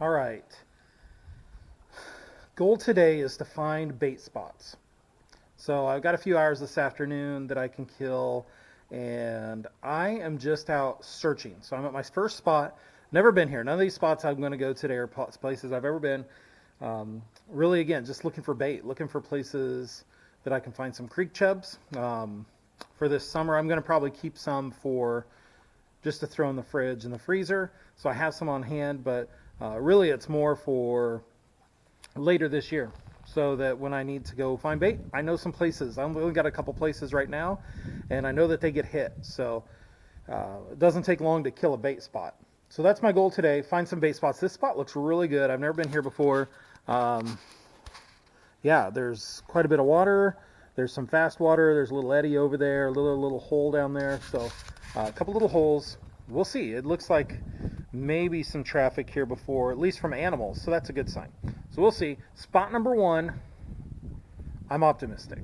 All right. Goal today is to find bait spots. So I've got a few hours this afternoon that I can kill, and I am just out searching. So I'm at my first spot. Never been here. None of these spots I'm going to go today are places I've ever been. Really, again, just looking for bait, looking for places that I can find some creek chubs. For this summer, I'm going to probably keep some for just to throw in the fridge and the freezer. So I have some on hand, but really it's more for later this year, so that when I need to go find bait, I know some places. I've only got a couple places right now, and I know that they get hit. So it doesn't take long to kill a bait spot. So that's my goal today, find some bait spots. This spot looks really good. I've never been here before. Yeah, there's quite a bit of water. There's some fast water. There's a little eddy over there, a little hole down there. So a couple little holes. We'll see. It looks like maybe some traffic here before, at least from animals. So that's a good sign. So we'll see. Spot number one, I'm optimistic.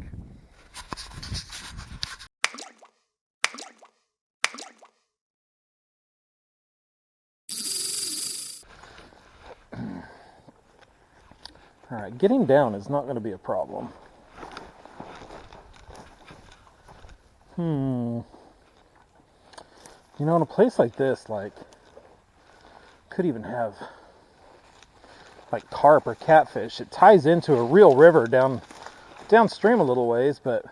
All right, getting down is not going to be a problem. You know, in a place like this, like, could even have like carp or catfish. It ties into a real river downstream a little ways, but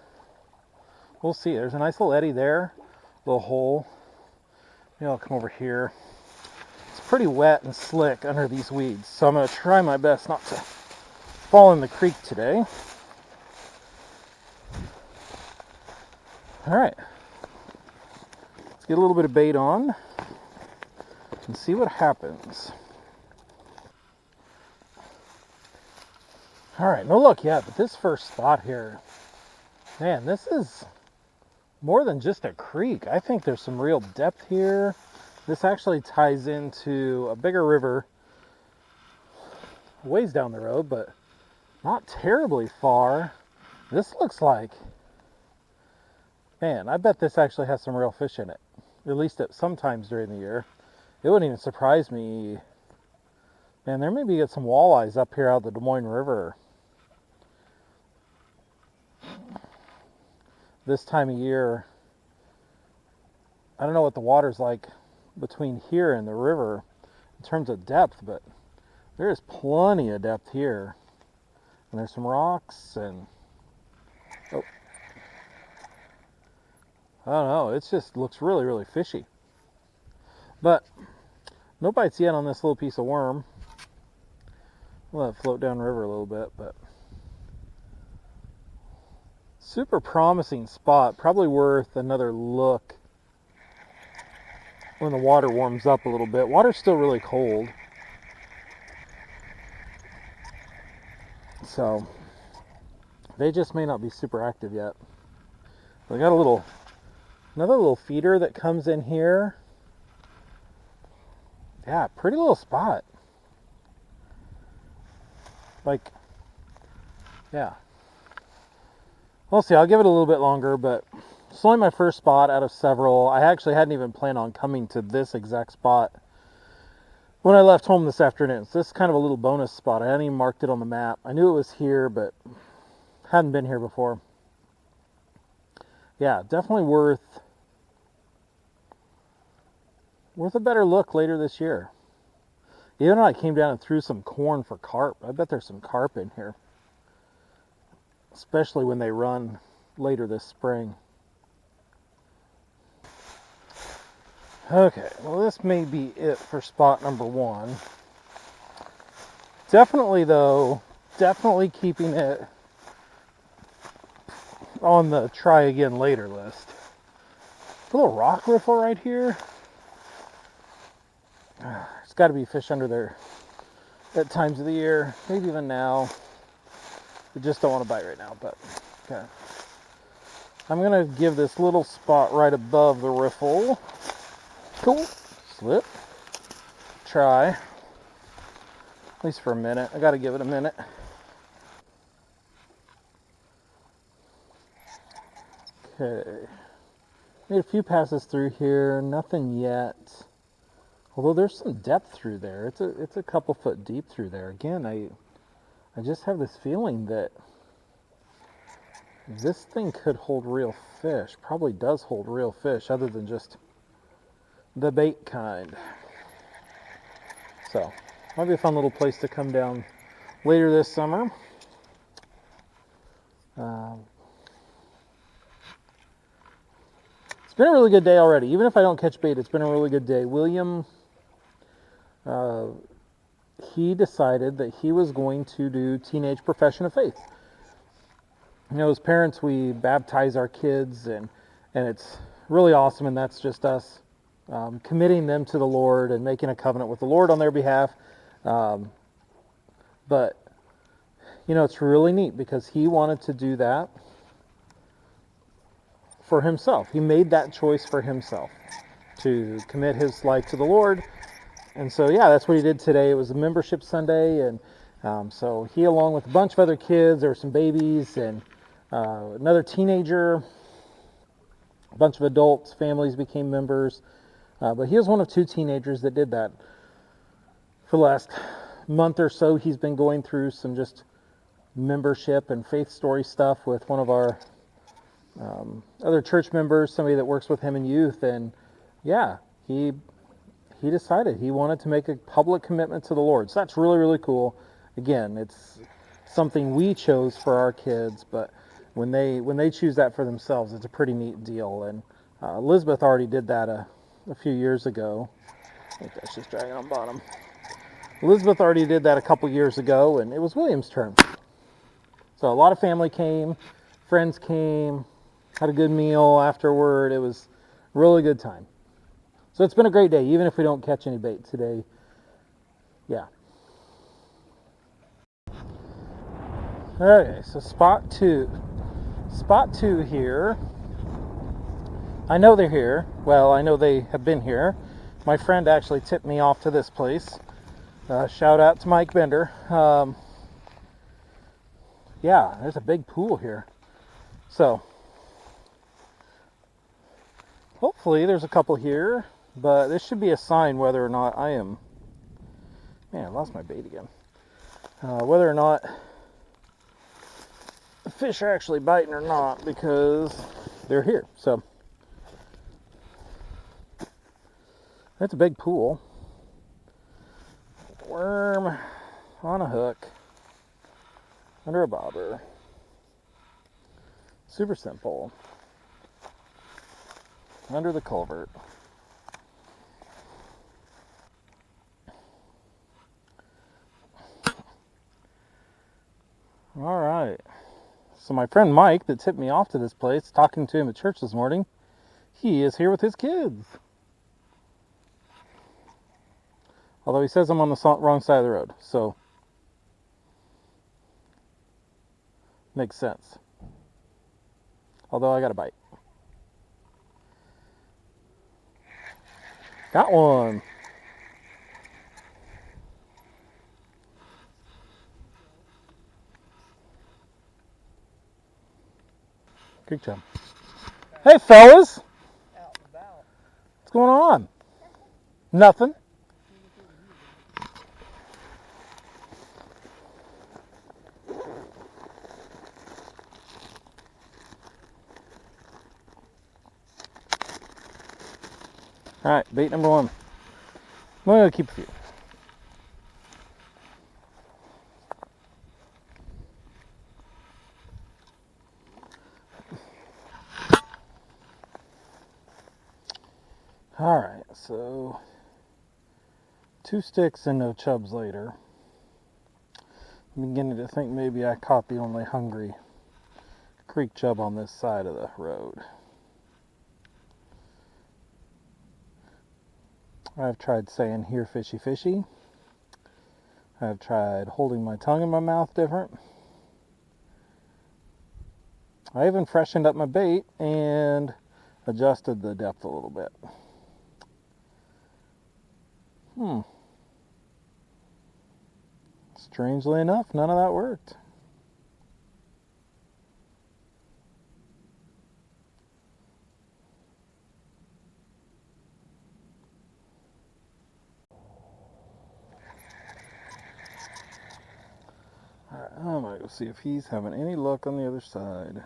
we'll see. There's a nice little eddy there, little hole. Maybe I'll come over here. It's pretty wet and slick under these weeds, so I'm going to try my best not to fall in the creek today. All right, let's get a little bit of bait on and see what happens. All right, no luck yet, but this first spot here, man, this is more than just a creek. I think there's some real depth here. This actually ties into a bigger river ways down the road, but not terribly far. This looks like, man, I bet this actually has some real fish in it, at least at sometimes during the year. It wouldn't even surprise me. Man, there maybe get some walleyes up here out of the Des Moines River this time of year. I don't know what the water's like between here and the river in terms of depth, but there is plenty of depth here. And there's some rocks and, oh, I don't know, it just looks really, really fishy. But no bites yet on this little piece of worm. We'll let it float down river a little bit, but super promising spot. Probably worth another look when the water warms up a little bit. Water's still really cold, so they just may not be super active yet. We got another little feeder that comes in here. Yeah, pretty little spot. Like, yeah. We'll see. I'll give it a little bit longer, but it's only my first spot out of several. I actually hadn't even planned on coming to this exact spot when I left home this afternoon. So this is kind of a little bonus spot. I hadn't even marked it on the map. I knew it was here, but hadn't been here before. Yeah, definitely worth a better look later this year. Even though I came down and threw some corn for carp, I bet there's some carp in here, especially when they run later this spring. Okay, well, this may be it for spot number one. Definitely keeping it on the try again later list. A little rock riffle right here. There's got to be fish under there at times of the year, maybe even now. I just don't want to bite right now, but okay. I'm going to give this little spot right above the riffle. Cool. Slip. Try. At least for a minute. I got to give it a minute. Okay. Made a few passes through here. Nothing yet. Although there's some depth through there. It's a couple foot deep through there. Again, I just have this feeling that this thing could hold real fish. Probably does hold real fish other than just the bait kind. So, might be a fun little place to come down later this summer. It's been a really good day already. Even if I don't catch bait, it's been a really good day. William, he decided that he was going to do teenage profession of faith. You know, as parents, we baptize our kids, and it's really awesome, and that's just us committing them to the Lord and making a covenant with the Lord on their behalf. But, you know, it's really neat because he wanted to do that for himself. He made that choice for himself to commit his life to the Lord. And so, yeah, that's what he did today. It was a membership Sunday, and so he, along with a bunch of other kids, there were some babies and another teenager, a bunch of adults, families became members. But he was one of two teenagers that did that. For the last month or so, he's been going through some just membership and faith story stuff with one of our other church members, somebody that works with him in youth. And yeah, he decided he wanted to make a public commitment to the Lord. So that's really, really cool. Again, it's something we chose for our kids, but when they choose that for themselves, it's a pretty neat deal. And Elizabeth already did that a few years ago. I think that's just dragging on bottom. Elizabeth already did that a couple years ago, and it was William's turn. So a lot of family came, friends came, had a good meal afterward. It was a really good time. So it's been a great day, even if we don't catch any bait today. Yeah. Okay, so spot two. Spot two here. I know they're here. Well, I know they have been here. My friend actually tipped me off to this place. Shout out to Mike Bender. Yeah, there's a big pool here. So, hopefully there's a couple here, but this should be a sign whether or not I am... Man, I lost my bait again. Whether or not the fish are actually biting or not, because they're here. So, that's a big pool. Worm on a hook under a bobber. Super simple. Under the culvert. All right. So my friend Mike that tipped me off to this place, talking to him at church this morning, he is here with his kids. Although he says I'm on the wrong side of the road, so makes sense. Although I got a bite. Got one. Good job. Hey, fellas. What's going on? Nothing. All right, bait number one. I'm going to keep a few. All right, so 2 sticks and no chubs later. I'm beginning to think maybe I caught the only hungry creek chub on this side of the road. I've tried saying here fishy fishy. I've tried holding my tongue in my mouth different. I even freshened up my bait and adjusted the depth a little bit. Strangely enough, none of that worked. go see if he's having any luck on the other side.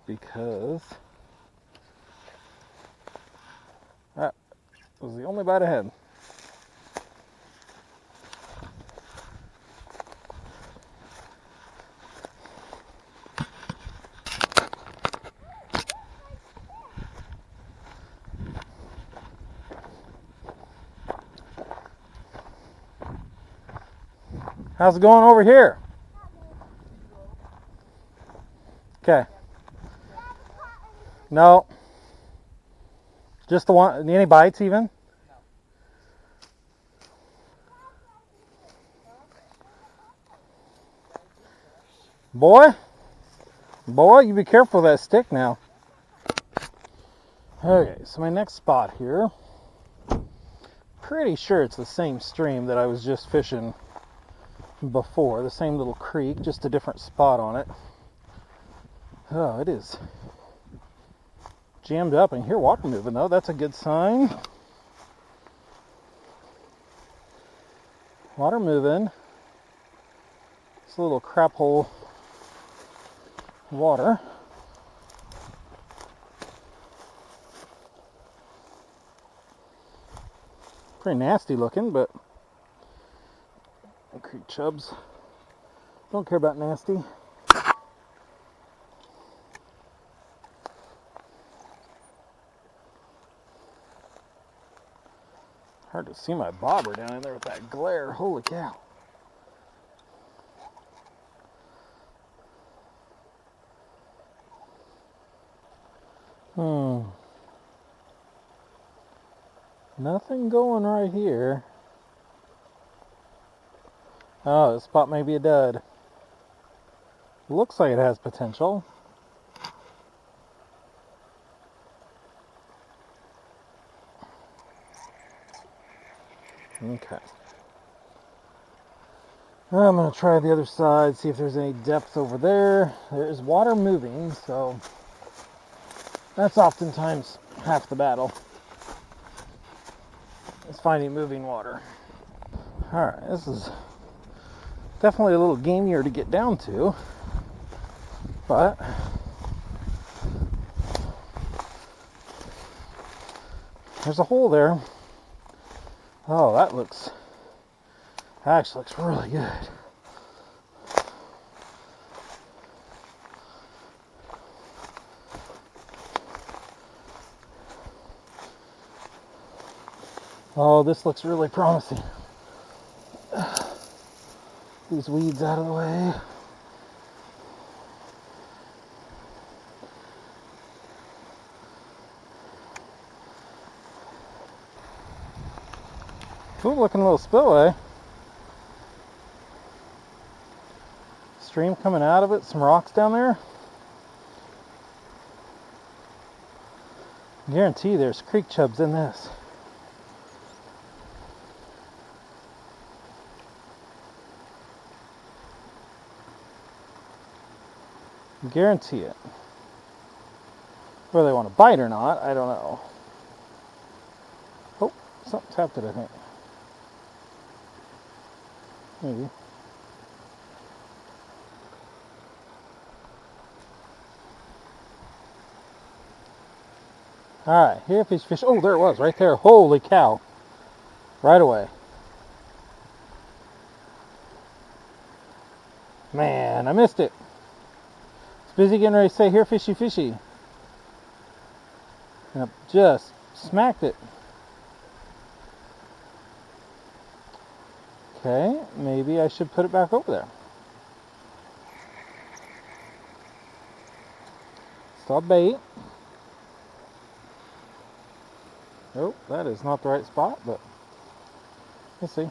Because that was the only bite I had. How's it going over here? Okay. No. Just the one. Any bites even? Boy, you be careful with that stick now. Okay, so my next spot here, pretty sure it's the same stream that I was just fishing before, the same little creek, just a different spot on it. Oh, it is jammed up, and hear water moving though, that's a good sign. Water moving. It's a little crap hole water. Pretty nasty looking, but creek chubs don't care about nasty. Hard to see my bobber down in there with that glare. Holy cow. Nothing going right here. Oh, this spot may be a dud. Looks like it has potential. Okay. I'm going to try the other side, see if there's any depth over there. There is water moving, so that's oftentimes half the battle. Is finding moving water. Alright, this is definitely a little gamier to get down to, but there's a hole there. Oh, that actually looks really good. Oh, this looks really promising. These weeds out of the way. Cool looking little spillway. Stream coming out of it, some rocks down there. Guarantee there's creek chubs in this. Guarantee it. Whether they want to bite or not, I don't know. Oh, something tapped it, I think. Maybe. Alright, here fish. Oh, there it was, right there. Holy cow. Right away. Man, I missed it. It's busy getting ready to say, here fishy. And I just smacked it. Okay, maybe I should put it back over there. Still bait. Oh, that is not the right spot, but we'll see.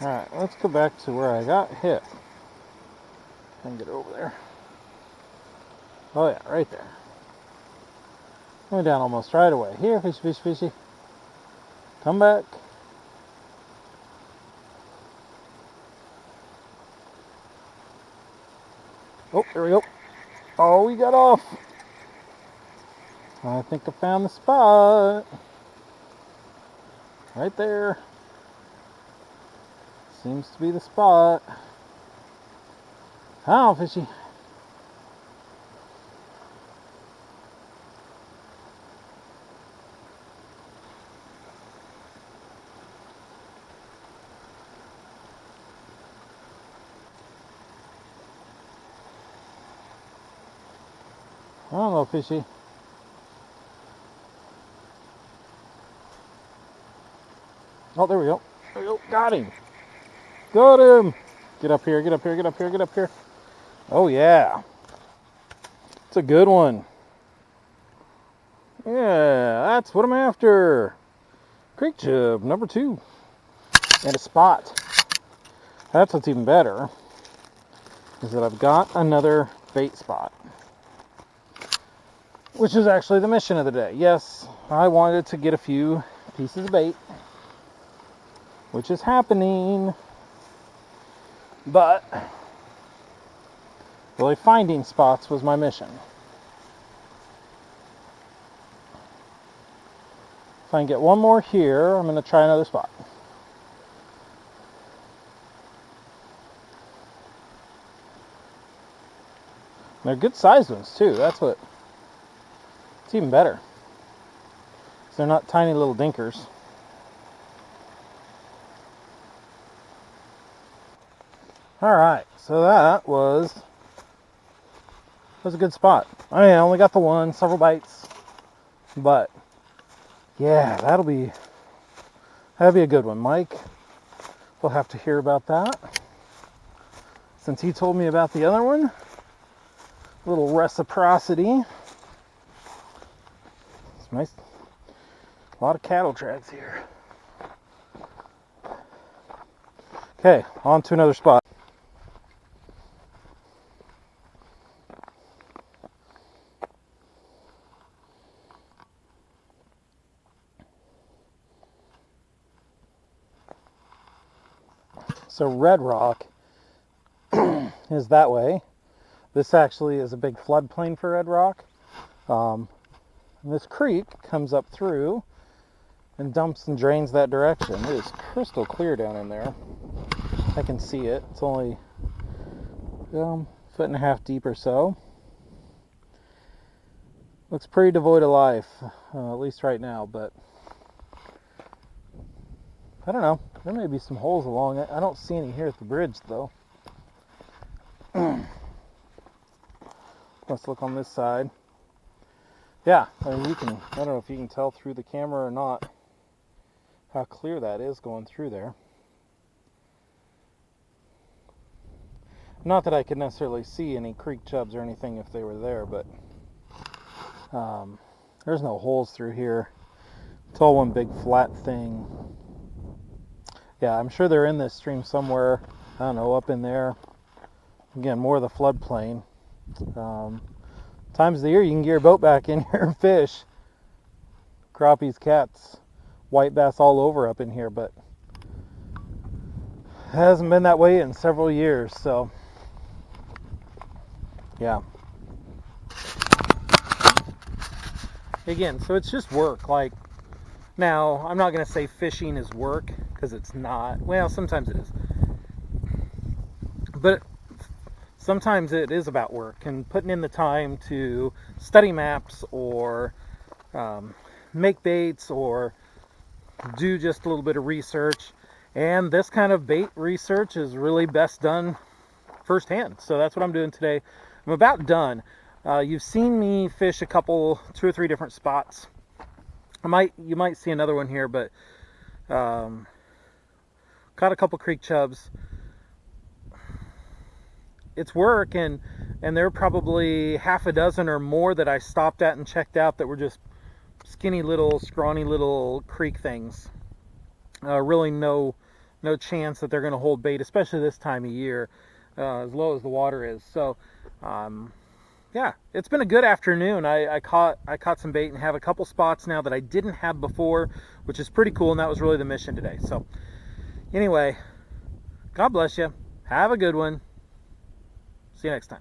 Alright, let's go back to where I got hit. And get over there. Oh yeah, right there. Went down almost right away. Here, fishy. Come back. Oh, there we go. Oh, we got off. I think I found the spot. Right there. Seems to be the spot. Oh, fishy. I don't know, fishy. Oh, there we go. There we go. Got him. Got him. Get up here, get up here, get up here, get up here. Oh, yeah. It's a good one. Yeah, that's what I'm after. Creek chub, number 2. And a spot. That's what's even better, is that I've got another bait spot, which is actually the mission of the day. Yes, I wanted to get a few pieces of bait, which is happening, but really finding spots was my mission. If I can get one more here, I'm going to try another spot. They're good sized ones too. That's what, it's even better. They're not tiny little dinkers. Alright, so that was a good spot. I mean, I only got the one, several bites, but yeah, that'll be a good one. Mike will have to hear about that, since he told me about the other one. A little reciprocity. It's nice. A lot of cattle tracks here. Okay, on to another spot. So Red Rock is that way. This actually is a big floodplain for Red Rock. And this creek comes up through and dumps and drains that direction. It is crystal clear down in there. I can see it. It's only a foot and a half deep or so. Looks pretty devoid of life, at least right now, but I don't know. There may be some holes along it. I don't see any here at the bridge, though. Let's look on this side. Yeah, I mean, I don't know if you can tell through the camera or not how clear that is going through there. Not that I could necessarily see any creek chubs or anything if they were there, but there's no holes through here. It's all one big flat thing. Yeah, I'm sure they're in this stream somewhere. I don't know, up in there. Again, more of the floodplain. Times of the year you can get your boat back in here and fish. Crappies, cats, white bass all over up in here, but it hasn't been that way in several years, so yeah. Again, so it's just work. Like, now, I'm not going to say fishing is work, because it's not. Well, sometimes it is. But sometimes it is about work and putting in the time to study maps or make baits or do just a little bit of research. And this kind of bait research is really best done firsthand. So that's what I'm doing today. I'm about done. You've seen me fish a couple, 2 or 3 different spots. You might see another one here, but caught a couple creek chubs. It's work, and there are probably half a dozen or more that I stopped at and checked out that were just skinny little, scrawny little creek things. Really no chance that they're going to hold bait, especially this time of year, as low as the water is. So yeah, it's been a good afternoon. I caught some bait and have a couple spots now that I didn't have before, which is pretty cool, and that was really the mission today. So anyway, God bless you. Have a good one. See you next time.